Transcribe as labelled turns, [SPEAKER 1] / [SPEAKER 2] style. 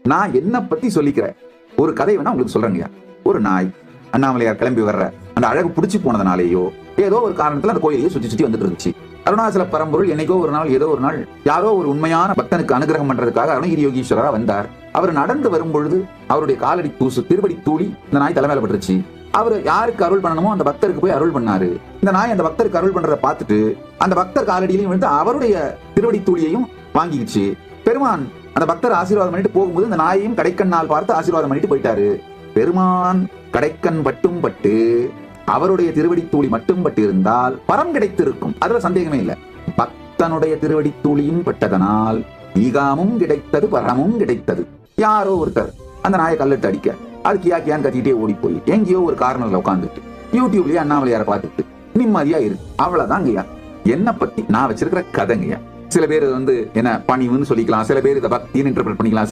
[SPEAKER 1] நான் என்ன பத்தி சொல்லிக்கிறேன் ஒரு கதை வேணா உங்களுக்கு சொல்றேங்க. ஒரு நாய் அண்ணாமலையார் கிளம்பி வர்ற அந்த அழகு பிடிச்சி போனதுனாலேயோ ஏதோ ஒரு காரணத்துல அந்த கோயிலையே சுத்தி சுத்தி வந்துட்டு இருந்துச்சு. அருணாச்சல பரம்பொருள் என்னைக்கோ ஒரு நாள் ஏதோ ஒரு நாள் யாரோ ஒரு உண்மையான பக்தனுக்கு அனுகிரகம் பண்றதுக்காக அருணகிரி யோகீஸ்வரரா வந்தார். அவர் நடந்து வரும் பொழுது அவருடைய காலடி தூசு திருவடி தூளி இந்த நாய் தலைமையில பட்டுருச்சு. அவர் யாருக்கு அருள் பண்ணணுமோ அந்த பக்தருக்கு போய் அருள் பண்ணாரு. இந்த நாய் அந்த பக்தருக்கு அருள் பண்றதை பார்த்துட்டு அந்த பக்தர் காலடியிலையும் விழுந்து அவருடைய திருவடி தூளியையும் வாங்கிடுச்சு. பெருமான் அந்த பக்தர் ஆசீர்வாதம் பண்ணிட்டு போகும்போது இந்த நாயையும் கடைக்கண்ணால் பார்த்து ஆசீர்வாதம் பண்ணிட்டு போயிட்டாரு. பெருமான் கடைக்கண் பட்டும் பட்டு அவருடைய திருவடி தூளி மட்டும் பட்டு இருந்தால் பரம் கிடைத்திருக்கும், அதுல சந்தேகமே இல்லை. பக்தனுடைய திருவடி தூளியும் பட்டதனால் ஈகாமும் கிடைத்தது, பரமும் கிடைத்தது. யாரோ ஒருத்தர் அந்த நாயை கல்லிட்டு அடிக்க அது கியா கியான்னு கத்திட்டே ஓடி போய் எங்கேயோ ஒரு கார்னர்ல உட்காந்துட்டு யூடியூப்லயே அண்ணாமலையாரை பார்த்துட்டு நிம்மதியா இருக்கு. அவ்வளவுதாங்கய்யா என்ன பத்தி நான் வச்சிருக்கிற கதைங்கய்யா. சில பேர் என்ன பணிவுன்னு சொல்லிக்கலாம், சில பேர் இதை பக்தின்னு இன்டர்பிரட் பண்ணிக்கலாம்.